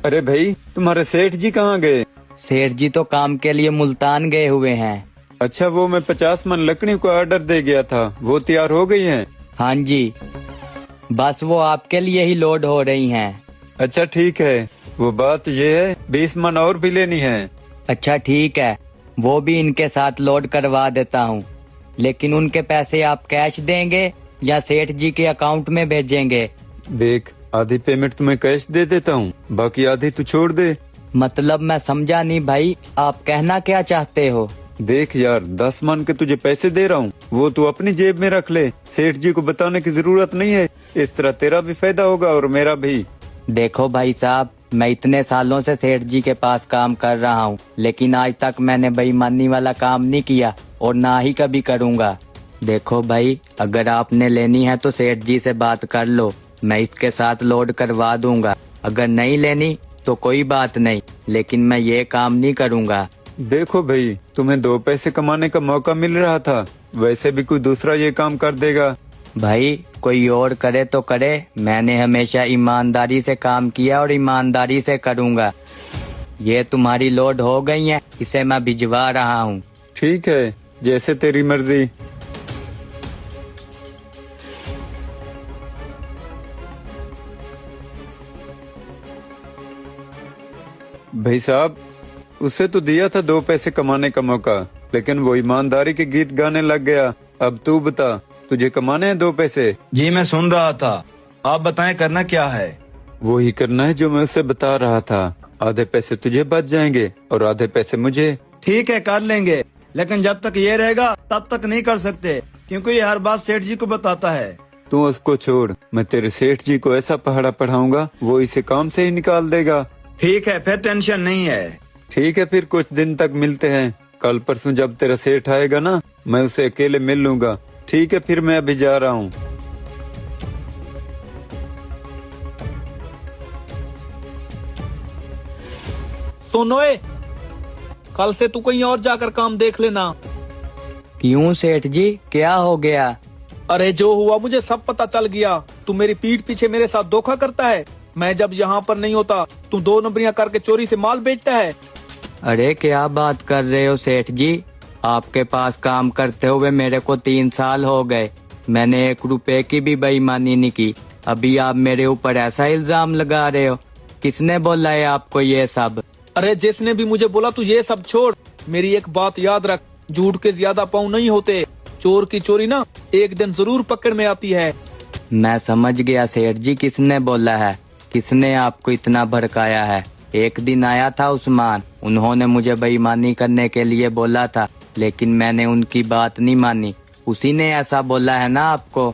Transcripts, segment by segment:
अरे भाई, तुम्हारे सेठ जी कहाँ गए? सेठ जी तो काम के लिए मुल्तान गए हुए हैं। अच्छा, वो मैं 50 मन लकड़ी को ऑर्डर दे गया था, वो तैयार हो गई हैं? हाँ जी, बस वो आपके लिए ही लोड हो रही हैं। अच्छा ठीक है, वो बात ये है 20 मन और भी लेनी है। अच्छा ठीक है, वो भी इनके साथ लोड करवा देता हूँ, लेकिन उनके पैसे आप कैश देंगे या सेठ जी के अकाउंट में भेजेंगे? देख, आधी पेमेंट तुम्हें कैश दे देता हूँ, बाकी आधी तू छोड़ दे। मतलब मैं समझा नहीं भाई, आप कहना क्या चाहते हो? देख यार, 10 मन के तुझे पैसे दे रहा हूँ, वो तू अपनी जेब में रख ले, सेठ जी को बताने की जरूरत नहीं है। इस तरह तेरा भी फायदा होगा और मेरा भी। देखो भाई साहब, मैं इतने सालों से सेठ जी के पास काम कर रहा हूँ, लेकिन आज तक मैंने बेईमानी वाला काम नहीं किया और ना ही कभी करूँगा। देखो भाई, अगर आपने लेनी है तो सेठ जी से बात कर लो, मैं इसके साथ लोड करवा दूंगा। अगर नहीं लेनी तो कोई बात नहीं, लेकिन मैं ये काम नहीं करूँगा। देखो भाई, तुम्हें 2 पैसे कमाने का मौका मिल रहा था, वैसे भी कोई दूसरा ये काम कर देगा। भाई कोई और करे तो करे, मैंने हमेशा ईमानदारी से काम किया और ईमानदारी से करूँगा। ये तुम्हारी लोड हो गई है, इसे मैं भिजवा रहा हूँ। ठीक है, जैसे तेरी मर्जी। भाई साहब, उसे तो दिया था 2 पैसे कमाने का मौका, लेकिन वो ईमानदारी के गीत गाने लग गया। अब तू बता, तुझे कमाने हैं 2 पैसे? जी मैं सुन रहा था, आप बताएं करना क्या है? वो ही करना है जो मैं उसे बता रहा था। आधे पैसे तुझे बच जाएंगे और आधे पैसे मुझे। ठीक है कर लेंगे, लेकिन जब तक ये रहेगा तब तक नहीं कर सकते, क्योंकि ये हर बात सेठ जी को बताता है। तू उसको छोड़, मैं तेरे सेठ जी को ऐसा पहाड़ा पढ़ाऊंगा, वो इसे काम से ही निकाल देगा। ठीक है, फिर टेंशन नहीं है। ठीक है, फिर कुछ दिन तक मिलते हैं। कल परसों जब तेरा सेठ आएगा ना, मैं उसे अकेले मिल लूंगा। ठीक है, फिर मैं अभी जा रहा हूँ। सोनोए, कल से तू कहीं और जाकर काम देख लेना। क्यों सेठ जी, क्या हो गया? अरे जो हुआ मुझे सब पता चल गया। तू मेरी पीठ पीछे मेरे साथ धोखा करता है। मैं जब यहाँ पर नहीं होता तू 2 नंबरियां करके चोरी से माल बेचता है। अरे क्या बात कर रहे हो सेठ जी, आपके पास काम करते हुए मेरे को 3 साल हो गए, मैंने 1 रुपए की भी बेईमानी नहीं की। अभी आप मेरे ऊपर ऐसा इल्जाम लगा रहे हो? किसने बोला है आपको ये सब? अरे जिसने भी मुझे बोला तू ये सब छोड़। मेरी एक बात याद रख, झूठ के ज्यादा पाँव नहीं होते। चोर की चोरी ना एक दिन जरूर पकड़ में आती है। मैं समझ गया सेठ जी, किसने बोला है, किसने आपको इतना भड़काया है। एक दिन आया था उस्मान, उन्होंने मुझे बेईमानी करने के लिए बोला था, लेकिन मैंने उनकी बात नहीं मानी। उसी ने ऐसा बोला है ना आपको?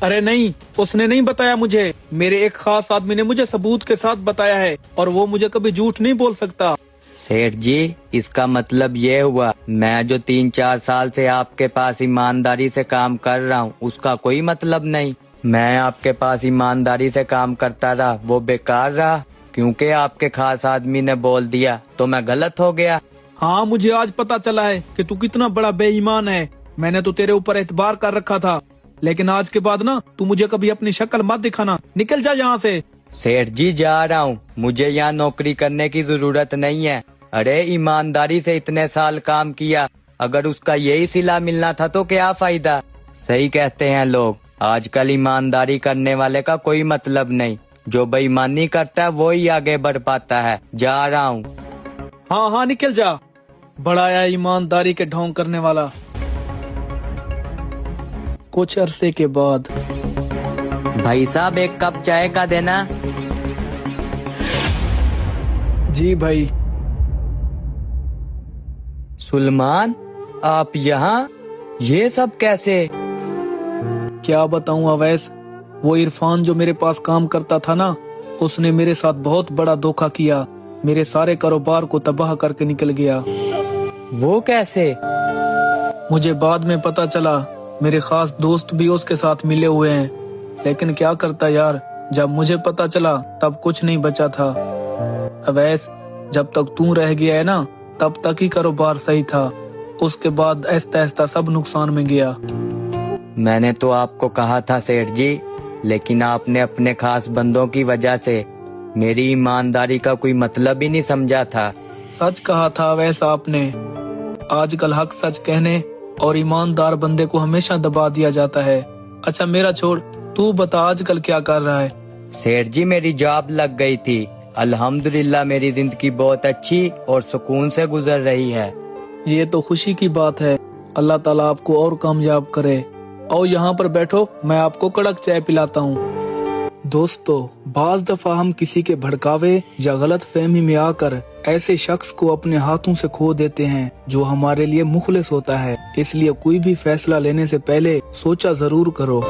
अरे नहीं, उसने नहीं बताया मुझे। मेरे एक खास आदमी ने मुझे सबूत के साथ बताया है, और वो मुझे कभी झूठ नहीं बोल सकता। सेठ जी, इसका मतलब ये हुआ मैं जो 3-4 साल से आपके पास ईमानदारी से काम कर रहा हूँ, उसका कोई मतलब नहीं। मैं आपके पास ईमानदारी से काम करता रहा, वो बेकार रहा, क्योंकि आपके खास आदमी ने बोल दिया तो मैं गलत हो गया। हाँ, मुझे आज पता चला है कि तू कितना बड़ा बेईमान है। मैंने तो तेरे ऊपर एतबार कर रखा था, लेकिन आज के बाद ना तू मुझे कभी अपनी शक्ल मत दिखाना। निकल जा यहाँ से। सेठ जी जा रहा हूँ, मुझे यहाँ नौकरी करने की जरूरत नहीं है। अरे ईमानदारी से इतने साल काम किया, अगर उसका यही सिला मिलना था तो क्या फायदा। सही कहते हैं लोग, आजकल ईमानदारी करने वाले का कोई मतलब नहीं, जो बेईमानी करता है वो ही आगे बढ़ पाता है। जा रहा हूँ। हाँ हाँ निकल जा, बड़ा आया ईमानदारी के ढोंग करने वाला। कुछ अरसे के बाद। भाई साहब, 1 कप चाय का देना। जी भाई। सुलेमान, आप यहाँ? ये सब कैसे? क्या बताऊं अवैस, वो इरफान जो मेरे पास काम करता था ना, उसने मेरे साथ बहुत बड़ा धोखा किया। मेरे सारे कारोबार को तबाह करके निकल गया। वो कैसे? मुझे बाद में पता चला, मेरे खास दोस्त भी उसके साथ मिले हुए हैं, लेकिन क्या करता यार, जब मुझे पता चला तब कुछ नहीं बचा था। अवैस, जब तक तू रह गया है ना, तब तक ही कारोबार सही था, उसके बाद आहिस्ता आहिस्ता सब नुकसान में गया। मैंने तो आपको कहा था सेठ जी, लेकिन आपने अपने खास बंदों की वजह से मेरी ईमानदारी का कोई मतलब ही नहीं समझा था। सच कहा था अवैस आपने। आजकल हक सच कहने और ईमानदार बंदे को हमेशा दबा दिया जाता है। अच्छा मेरा छोड़, तू बता आजकल क्या कर रहा है? सेठ जी मेरी जॉब लग गई थी, अल्हम्दुलिल्लाह मेरी जिंदगी बहुत अच्छी और सुकून से गुजर रही है। ये तो खुशी की बात है। अल्लाह ताला आपको और कामयाब करे। और यहाँ पर बैठो, मैं आपको कड़क चाय पिलाता हूँ। दोस्तों, बाज दफा हम किसी के भड़कावे या गलत फहमी में आकर ऐसे शख्स को अपने हाथों से खो देते हैं जो हमारे लिए मुखलिस होता है। इसलिए कोई भी फैसला लेने से पहले सोचा जरूर करो।